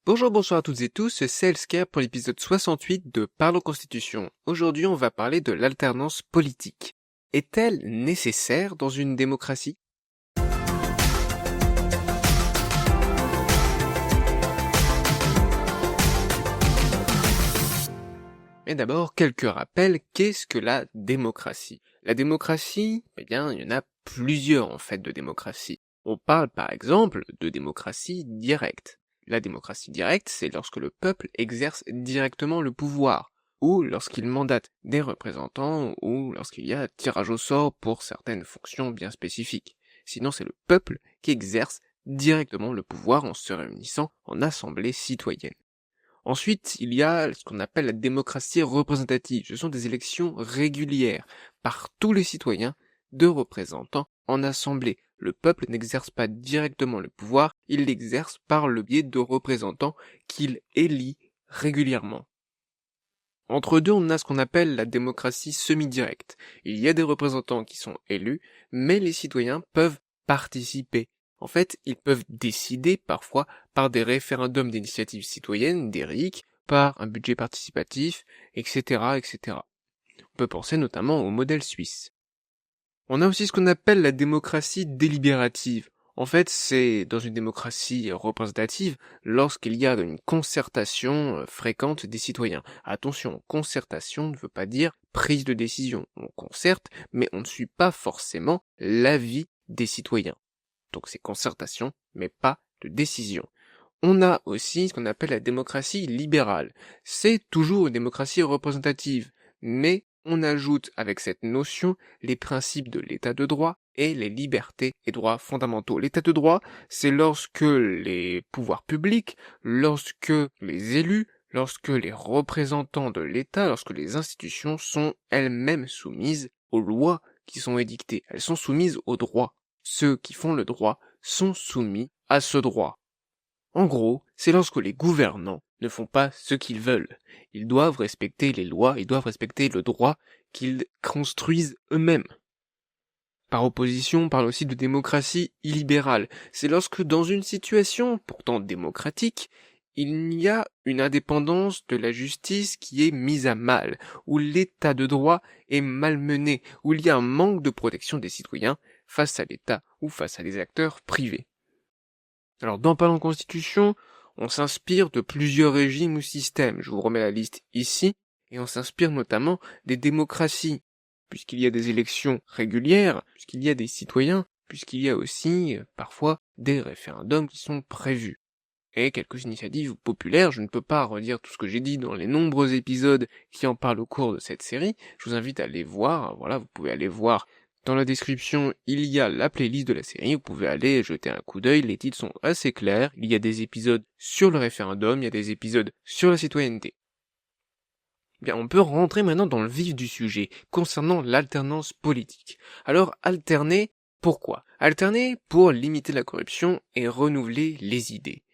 Bonjour, bonsoir à toutes et tous, c'est Elsker pour l'épisode 68 de Parlons Constitution. Aujourd'hui, on va parler de l'alternance politique. Est-elle nécessaire dans une démocratie? Mais d'abord, quelques rappels, qu'est-ce que la démocratie? La démocratie, il y en a plusieurs en fait de démocratie. On parle par exemple de démocratie directe. La démocratie directe, c'est lorsque le peuple exerce directement le pouvoir, ou lorsqu'il mandate des représentants, ou lorsqu'il y a tirage au sort pour certaines fonctions bien spécifiques. Sinon, c'est le peuple qui exerce directement le pouvoir en se réunissant en assemblée citoyenne. Ensuite, il y a ce qu'on appelle la démocratie représentative. Ce sont des élections régulières par tous les citoyens de représentants en assemblée. Le peuple n'exerce pas directement le pouvoir, il l'exerce par le biais de représentants qu'il élit régulièrement. Entre deux, on a ce qu'on appelle la démocratie semi-directe. Il y a des représentants qui sont élus, mais les citoyens peuvent participer. En fait, ils peuvent décider parfois par des référendums d'initiative citoyenne, des RIC, par un budget participatif, etc., etc. On peut penser notamment au modèle suisse. On a aussi ce qu'on appelle la démocratie délibérative. En fait, c'est dans une démocratie représentative lorsqu'il y a une concertation fréquente des citoyens. Attention, concertation ne veut pas dire prise de décision. On concerte, mais on ne suit pas forcément l'avis des citoyens. Donc c'est concertation, mais pas de décision. On a aussi ce qu'on appelle la démocratie libérale. C'est toujours une démocratie représentative, mais on ajoute avec cette notion les principes de l'état de droit et les libertés et droits fondamentaux. L'état de droit, c'est lorsque les pouvoirs publics, lorsque les élus, lorsque les représentants de l'État, lorsque les institutions sont elles-mêmes soumises aux lois qui sont édictées. Elles sont soumises au droit. Ceux qui font le droit sont soumis à ce droit. En gros, c'est lorsque les gouvernants ne font pas ce qu'ils veulent. Ils doivent respecter les lois, ils doivent respecter le droit qu'ils construisent eux-mêmes. Par opposition, on parle aussi de démocratie illibérale. C'est lorsque dans une situation pourtant démocratique, il y a une indépendance de la justice qui est mise à mal, où l'état de droit est malmené, où il y a un manque de protection des citoyens face à l'État ou face à des acteurs privés. Alors, dans Parlons Constitution, on s'inspire de plusieurs régimes ou systèmes. Je vous remets la liste ici, et on s'inspire notamment des démocraties, puisqu'il y a des élections régulières, puisqu'il y a des citoyens, puisqu'il y a aussi, parfois, des référendums qui sont prévus. Et quelques initiatives populaires, je ne peux pas redire tout ce que j'ai dit dans les nombreux épisodes qui en parlent au cours de cette série, je vous invite à aller voir, voilà, vous pouvez aller voir. Dans la description, il y a la playlist de la série, vous pouvez aller jeter un coup d'œil, les titres sont assez clairs, il y a des épisodes sur le référendum, il y a des épisodes sur la citoyenneté. Bien, on peut rentrer maintenant dans le vif du sujet, concernant l'alternance politique. Alors, alterner, pourquoi? Alterner pour limiter la corruption et renouveler les idées.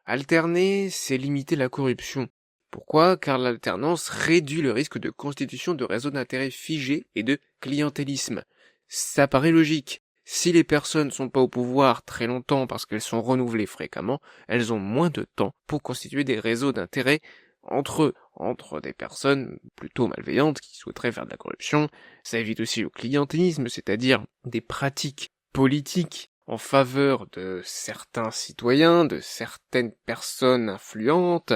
Alterner, c'est limiter la corruption. Pourquoi? Car l'alternance réduit le risque de constitution de réseaux d'intérêts figés et de clientélisme. Ça paraît logique. Si les personnes sont pas au pouvoir très longtemps parce qu'elles sont renouvelées fréquemment, elles ont moins de temps pour constituer des réseaux d'intérêts entre eux, entre des personnes plutôt malveillantes qui souhaiteraient faire de la corruption. Ça évite aussi le clientélisme, c'est-à-dire des pratiques politiques en faveur de certains citoyens, de certaines personnes influentes,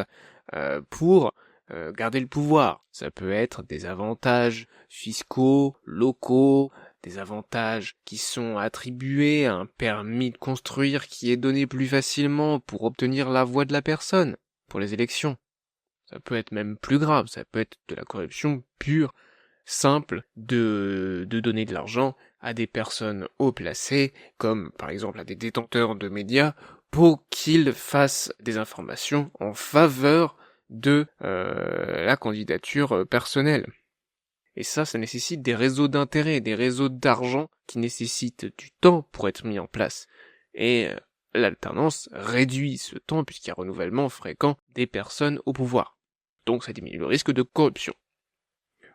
pour garder le pouvoir. Ça peut être des avantages fiscaux, locaux, des avantages qui sont attribués à un permis de construire qui est donné plus facilement pour obtenir la voix de la personne, pour les élections. Ça peut être même plus grave, ça peut être de la corruption pure, simple, de donner de l'argent à des personnes haut placées, comme par exemple à des détenteurs de médias, pour qu'ils fassent des informations en faveur de la candidature personnelle. Et ça nécessite des réseaux d'intérêt, des réseaux d'argent qui nécessitent du temps pour être mis en place. Et l'alternance réduit ce temps puisqu'il y a renouvellement fréquent des personnes au pouvoir. Donc ça diminue le risque de corruption.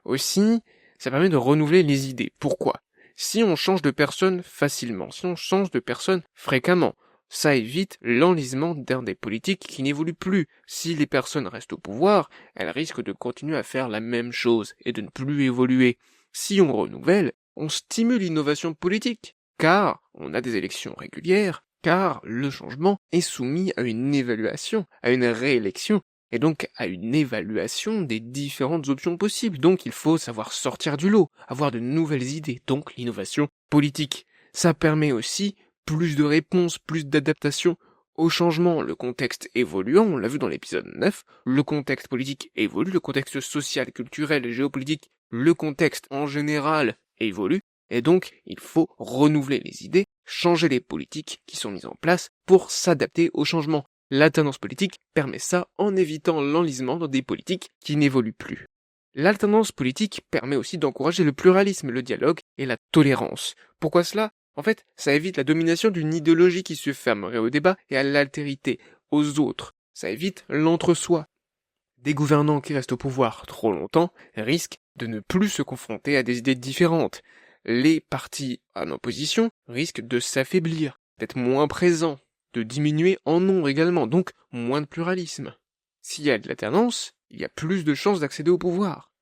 Aussi, ça permet de renouveler les idées. Pourquoi? Si on change de personne facilement, si on change de personne fréquemment, ça évite l'enlisement d'un des politiques qui n'évoluent plus. Si les personnes restent au pouvoir, elles risquent de continuer à faire la même chose et de ne plus évoluer. Si on renouvelle, on stimule l'innovation politique, car on a des élections régulières, car le changement est soumis à une évaluation, à une réélection, et donc à une évaluation des différentes options possibles. Donc il faut savoir sortir du lot, avoir de nouvelles idées, donc l'innovation politique. Ça permet aussi plus de réponses, plus d'adaptation au changement. Le contexte évoluant, on l'a vu dans l'épisode 9, le contexte politique évolue, le contexte social, culturel, géopolitique, le contexte en général évolue, et donc il faut renouveler les idées, changer les politiques qui sont mises en place pour s'adapter au changement. L'alternance politique permet ça en évitant l'enlisement dans des politiques qui n'évoluent plus. L'alternance politique permet aussi d'encourager le pluralisme, le dialogue et la tolérance. Pourquoi cela ? En fait, ça évite la domination d'une idéologie qui se fermerait au débat et à l'altérité, aux autres. Ça évite l'entre-soi. Des gouvernants qui restent au pouvoir trop longtemps risquent de ne plus se confronter à des idées différentes. Les partis en opposition risquent de s'affaiblir, d'être moins présents, de diminuer en nombre également, donc moins de pluralisme. S'il y a de l'alternance, il y a plus de chances d'accéder au pouvoir.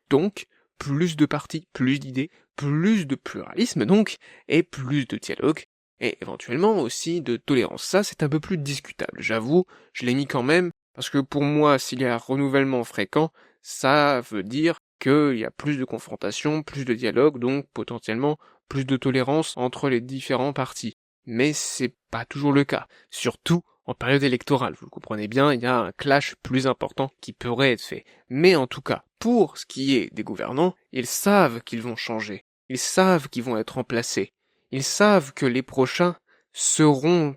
Donc, plus de partis, plus d'idées, plus de pluralisme donc, et plus de dialogue, et éventuellement aussi de tolérance. Ça, c'est un peu plus discutable, j'avoue, je l'ai mis quand même, parce que pour moi, s'il y a un renouvellement fréquent, ça veut dire qu'il y a plus de confrontation, plus de dialogue, donc potentiellement plus de tolérance entre les différents partis. Mais c'est pas toujours le cas, surtout en période électorale, vous le comprenez bien, il y a un clash plus important qui pourrait être fait. Mais en tout cas, pour ce qui est des gouvernants, ils savent qu'ils vont changer, ils savent qu'ils vont être remplacés, ils savent que les prochains seront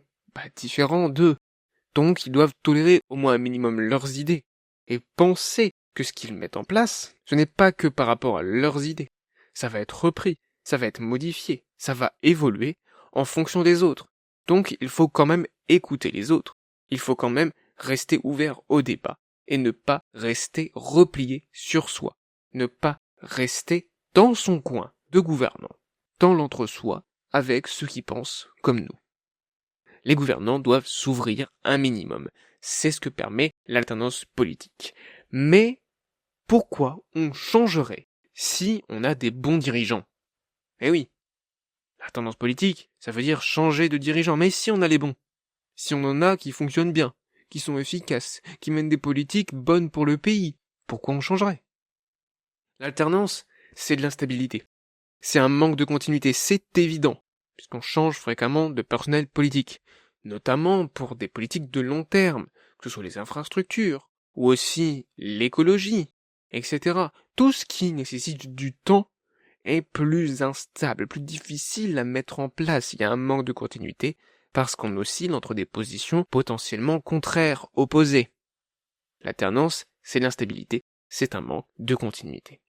différents d'eux, donc ils doivent tolérer au moins un minimum leurs idées, et penser que ce qu'ils mettent en place, ce n'est pas que par rapport à leurs idées, ça va être repris, ça va être modifié, ça va évoluer en fonction des autres. Donc il faut quand même écouter les autres, il faut quand même rester ouvert au débat, et ne pas rester replié sur soi, ne pas rester dans son coin de gouvernant, dans l'entre-soi, avec ceux qui pensent comme nous. Les gouvernants doivent s'ouvrir un minimum, c'est ce que permet l'alternance politique. Mais pourquoi on changerait si on a des bons dirigeants ? Eh oui, la tendance politique, ça veut dire changer de dirigeant, mais si on a les bons, si on en a qui fonctionnent bien, qui sont efficaces, qui mènent des politiques bonnes pour le pays, pourquoi on changerait ? L'alternance, c'est de l'instabilité. C'est un manque de continuité, c'est évident, puisqu'on change fréquemment de personnel politique, notamment pour des politiques de long terme, que ce soit les infrastructures, ou aussi l'écologie, etc. Tout ce qui nécessite du temps est plus instable, plus difficile à mettre en place. Il y a un manque de continuité parce qu'on oscille entre des positions potentiellement contraires, opposées. L'alternance, c'est l'instabilité, c'est un manque de continuité.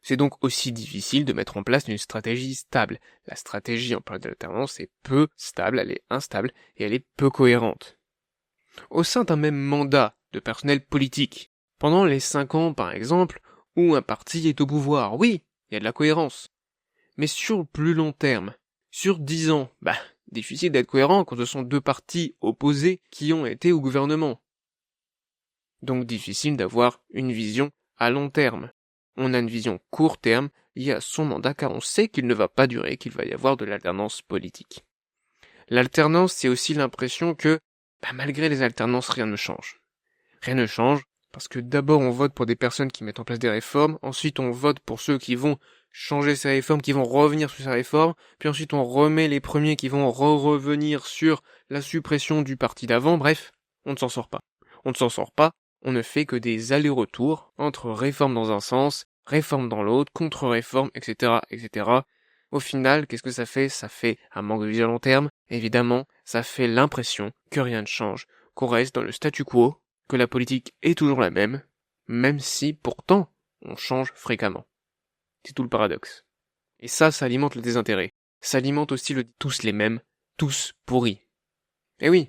C'est donc aussi difficile de mettre en place une stratégie stable. La stratégie en période d'alternance est peu stable, elle est instable et elle est peu cohérente. Au sein d'un même mandat de personnel politique, pendant les 5 ans par exemple, où un parti est au pouvoir, oui, il y a de la cohérence. Mais sur le plus long terme, sur 10 ans, difficile d'être cohérent quand ce sont deux partis opposés qui ont été au gouvernement. Donc difficile d'avoir une vision à long terme. On a une vision court terme liée à son mandat car on sait qu'il ne va pas durer, qu'il va y avoir de l'alternance politique. L'alternance, c'est aussi l'impression que, malgré les alternances, rien ne change. Rien ne change parce que d'abord on vote pour des personnes qui mettent en place des réformes, ensuite on vote pour ceux qui vont changer ces réformes, qui vont revenir sur ces réformes, puis ensuite on remet les premiers qui vont revenir sur la suppression du parti d'avant, bref, on ne s'en sort pas. On ne s'en sort pas, on ne fait que des allers-retours entre réformes dans un sens, réformes dans l'autre, contre-réformes, etc., etc. Au final, qu'est-ce que ça fait ? Ça fait un manque de vision à long terme, évidemment, ça fait l'impression que rien ne change, qu'on reste dans le statu quo, que la politique est toujours la même si pourtant on change fréquemment. C'est tout le paradoxe. Et ça alimente le désintérêt. Ça alimente aussi le tous les mêmes, tous pourris. Eh oui,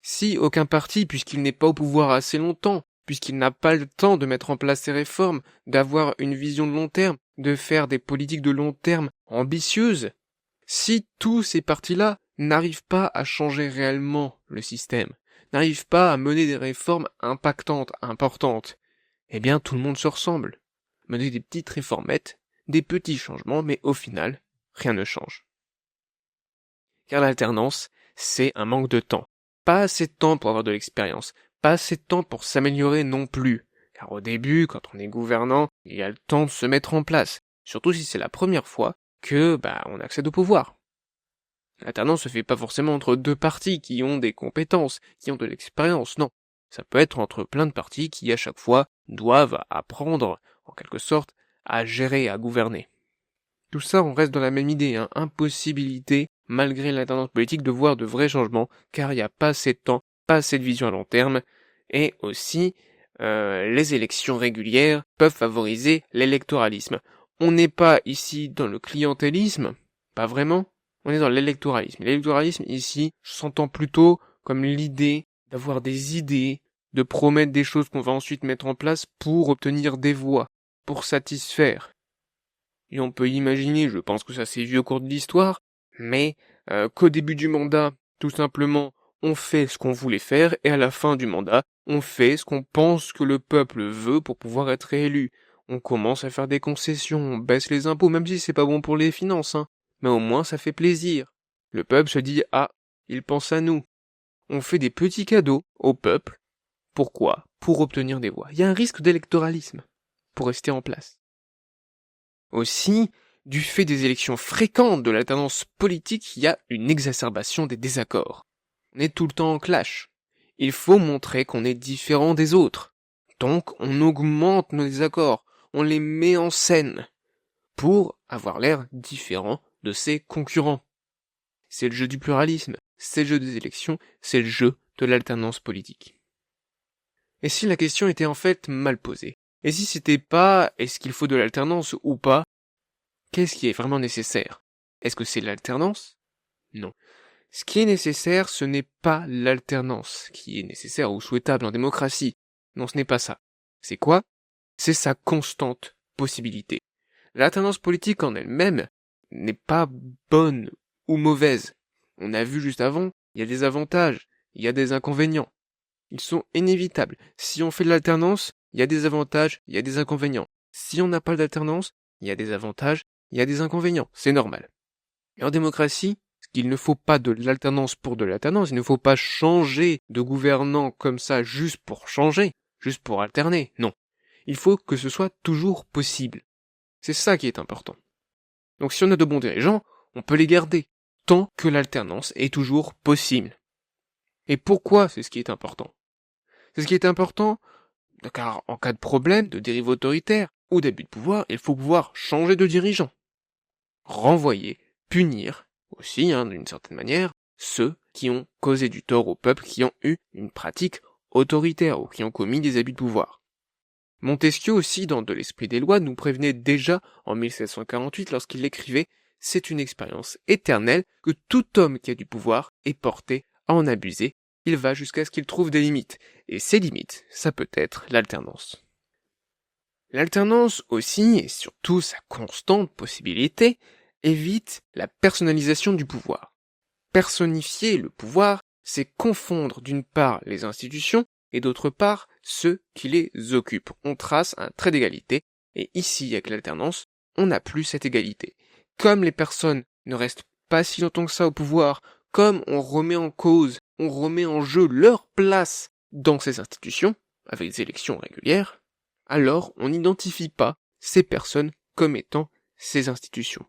si aucun parti, puisqu'il n'est pas au pouvoir assez longtemps, puisqu'il n'a pas le temps de mettre en place ses réformes, d'avoir une vision de long terme, de faire des politiques de long terme ambitieuses, si tous ces partis-là n'arrive pas à changer réellement le système, n'arrive pas à mener des réformes impactantes, importantes, eh bien tout le monde se ressemble. Mener des petites réformettes, des petits changements, mais au final, rien ne change. Car l'alternance, c'est un manque de temps. Pas assez de temps pour avoir de l'expérience, pas assez de temps pour s'améliorer non plus. Car au début, quand on est gouvernant, il y a le temps de se mettre en place, surtout si c'est la première fois que on accède au pouvoir. L'alternance se fait pas forcément entre deux partis qui ont des compétences, qui ont de l'expérience, non. Ça peut être entre plein de partis qui, à chaque fois, doivent apprendre, en quelque sorte, à gérer, à gouverner. Tout ça, on reste dans la même idée, impossibilité, malgré l'alternance politique, de voir de vrais changements, car il n'y a pas assez de temps, pas assez de vision à long terme, et aussi, les élections régulières peuvent favoriser l'électoralisme. On n'est pas ici dans le clientélisme, pas vraiment, on est dans l'électoralisme. L'électoralisme, ici, s'entend plutôt comme l'idée d'avoir des idées, de promettre des choses qu'on va ensuite mettre en place pour obtenir des voix, pour satisfaire. Et on peut imaginer, je pense que ça c'est vieux au cours de l'histoire, mais qu'au début du mandat, tout simplement, on fait ce qu'on voulait faire, et à la fin du mandat, on fait ce qu'on pense que le peuple veut pour pouvoir être réélu. On commence à faire des concessions, on baisse les impôts, même si c'est pas bon pour les finances, mais au moins ça fait plaisir. Le peuple se dit, ah, il pense à nous. On fait des petits cadeaux au peuple. Pourquoi? Pour obtenir des voix. Il y a un risque d'électoralisme, pour rester en place. Aussi, du fait des élections fréquentes de l'alternance politique, il y a une exacerbation des désaccords. On est tout le temps en clash. Il faut montrer qu'on est différent des autres. Donc, on augmente nos désaccords, on les met en scène, pour avoir l'air différent de ses concurrents. C'est le jeu du pluralisme, c'est le jeu des élections, c'est le jeu de l'alternance politique. Et si la question était en fait mal posée? Et si c'était pas est-ce qu'il faut de l'alternance ou pas? Qu'est-ce qui est vraiment nécessaire? Est-ce que c'est l'alternance? Non. Ce qui est nécessaire, ce n'est pas l'alternance qui est nécessaire ou souhaitable en démocratie. Non, ce n'est pas ça. C'est quoi? C'est sa constante possibilité. L'alternance politique en elle-même n'est pas bonne ou mauvaise. On a vu juste avant, il y a des avantages, il y a des inconvénients. Ils sont inévitables. Si on fait de l'alternance, il y a des avantages, il y a des inconvénients. Si on n'a pas d'alternance, il y a des avantages, il y a des inconvénients. C'est normal. Et en démocratie, il ne faut pas de l'alternance pour de l'alternance. Il ne faut pas changer de gouvernant comme ça juste pour changer, juste pour alterner. Non. Il faut que ce soit toujours possible. C'est ça qui est important. Donc si on a de bons dirigeants, on peut les garder, tant que l'alternance est toujours possible. Et pourquoi c'est ce qui est important? C'est ce qui est important, car en cas de problème, de dérive autoritaire ou d'abus de pouvoir, il faut pouvoir changer de dirigeant. Renvoyer, punir, aussi, d'une certaine manière, ceux qui ont causé du tort au peuple, qui ont eu une pratique autoritaire ou qui ont commis des abus de pouvoir. Montesquieu aussi, dans De l'esprit des lois, nous prévenait déjà en 1748 lorsqu'il écrivait « C'est une expérience éternelle que tout homme qui a du pouvoir est porté à en abuser. Il va jusqu'à ce qu'il trouve des limites. Et ces limites, ça peut être l'alternance. » L'alternance aussi, et surtout sa constante possibilité, évite la personnalisation du pouvoir. Personnifier le pouvoir, c'est confondre d'une part les institutions et d'autre part ceux qui les occupent. On trace un trait d'égalité, et ici, avec l'alternance, on n'a plus cette égalité. Comme les personnes ne restent pas si longtemps que ça au pouvoir, comme on remet en cause, on remet en jeu leur place dans ces institutions, avec des élections régulières, alors on n'identifie pas ces personnes comme étant ces institutions.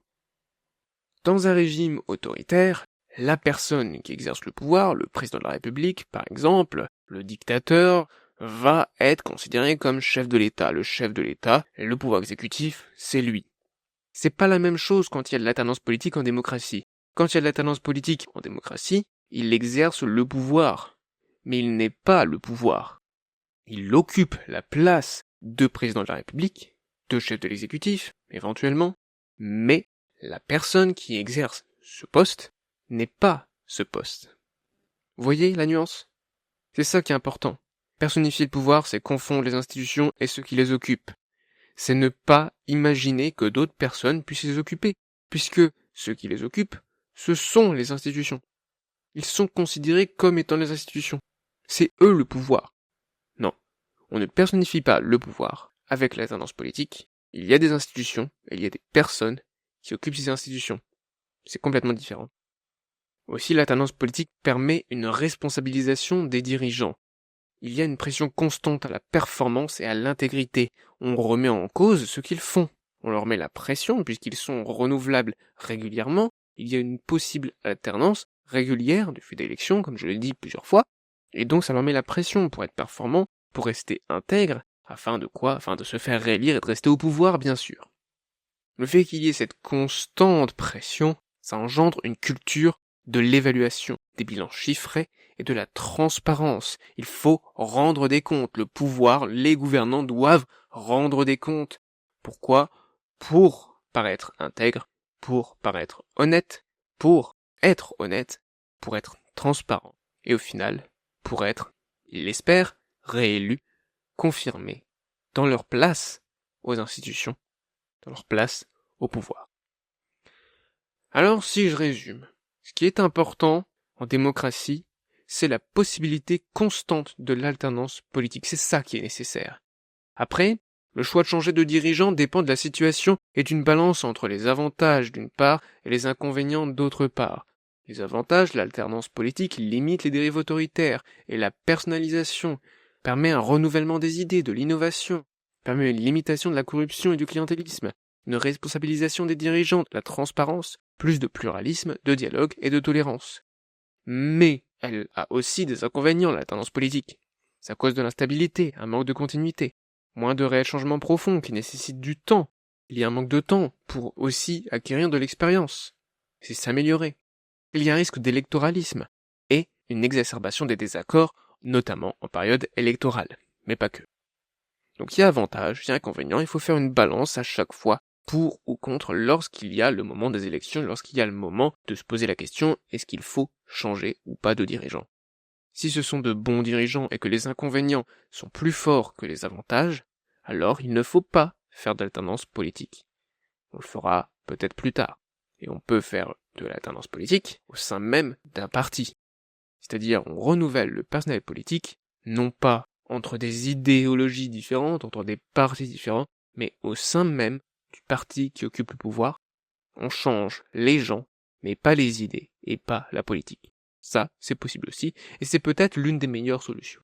Dans un régime autoritaire, la personne qui exerce le pouvoir, le président de la République par exemple, le dictateur, va être considéré comme chef de l'État. Le chef de l'État, le pouvoir exécutif, c'est lui. C'est pas la même chose quand il y a de l'alternance politique en démocratie. Quand il y a de l'alternance politique en démocratie, il exerce le pouvoir. Mais il n'est pas le pouvoir. Il occupe la place de président de la République, de chef de l'exécutif, éventuellement, mais la personne qui exerce ce poste n'est pas ce poste. Vous voyez la nuance? C'est ça qui est important. Personnifier le pouvoir, c'est confondre les institutions et ceux qui les occupent. C'est ne pas imaginer que d'autres personnes puissent les occuper, puisque ceux qui les occupent, ce sont les institutions. Ils sont considérés comme étant les institutions. C'est eux le pouvoir. Non, on ne personnifie pas le pouvoir avec l'alternance politique. Il y a des institutions et il y a des personnes qui occupent ces institutions. C'est complètement différent. Aussi, l'alternance politique permet une responsabilisation des dirigeants. Il y a une pression constante à la performance et à l'intégrité. On remet en cause ce qu'ils font. On leur met la pression puisqu'ils sont renouvelables régulièrement. Il y a une possible alternance régulière du fait d'élections, comme je l'ai dit plusieurs fois. Et donc ça leur met la pression pour être performant, pour rester intègre, afin de quoi? Afin de se faire réélire et de rester au pouvoir, bien sûr. Le fait qu'il y ait cette constante pression, ça engendre une culture de l'évaluation, des bilans chiffrés et de la transparence. Il faut rendre des comptes. Le pouvoir, les gouvernants doivent rendre des comptes. Pourquoi? Pour paraître intègre, pour paraître honnête, pour être honnête, pour être transparent. Et au final, pour être, ils l'espèrent, réélus, confirmés, dans leur place aux institutions, dans leur place au pouvoir. Alors, si je résume, ce qui est important en démocratie, c'est la possibilité constante de l'alternance politique. C'est ça qui est nécessaire. Après, le choix de changer de dirigeant dépend de la situation et d'une balance entre les avantages d'une part et les inconvénients d'autre part. Les avantages, l'alternance politique limite les dérives autoritaires et la personnalisation permet un renouvellement des idées, de l'innovation, permet une limitation de la corruption et du clientélisme, une responsabilisation des dirigeants, de la transparence, plus de pluralisme, de dialogue et de tolérance. Mais elle a aussi des inconvénients, l'alternance politique. Ça cause de l'instabilité, un manque de continuité, moins de réels changements profonds qui nécessitent du temps. Il y a un manque de temps pour aussi acquérir de l'expérience. C'est s'améliorer. Il y a un risque d'électoralisme et une exacerbation des désaccords, notamment en période électorale, mais pas que. Donc il y a avantages, il y a inconvénients, il faut faire une balance à chaque fois pour ou contre lorsqu'il y a le moment des élections, lorsqu'il y a le moment de se poser la question est-ce qu'il faut changer ou pas de dirigeant. Si ce sont de bons dirigeants et que les inconvénients sont plus forts que les avantages, alors il ne faut pas faire d'alternance politique. On le fera peut-être plus tard. Et on peut faire de l'alternance politique au sein même d'un parti. C'est-à-dire on renouvelle le personnel politique, non pas entre des idéologies différentes, entre des partis différents, mais au sein même du parti qui occupe le pouvoir. On change les gens, mais pas les idées, et pas la politique. Ça, c'est possible aussi, et c'est peut-être l'une des meilleures solutions.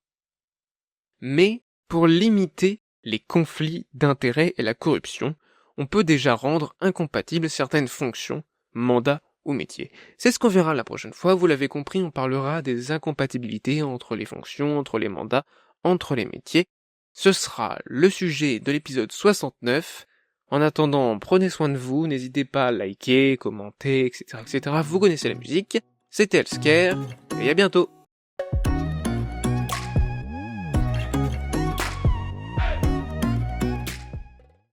Mais, pour limiter les conflits d'intérêts et la corruption, on peut déjà rendre incompatibles certaines fonctions, mandats ou métiers. C'est ce qu'on verra la prochaine fois, vous l'avez compris, on parlera des incompatibilités entre les fonctions, entre les mandats, entre les métiers. Ce sera le sujet de l'épisode 69. En attendant, prenez soin de vous, n'hésitez pas à liker, commenter, etc., etc. Vous connaissez la musique. C'était Elsker, et à bientôt!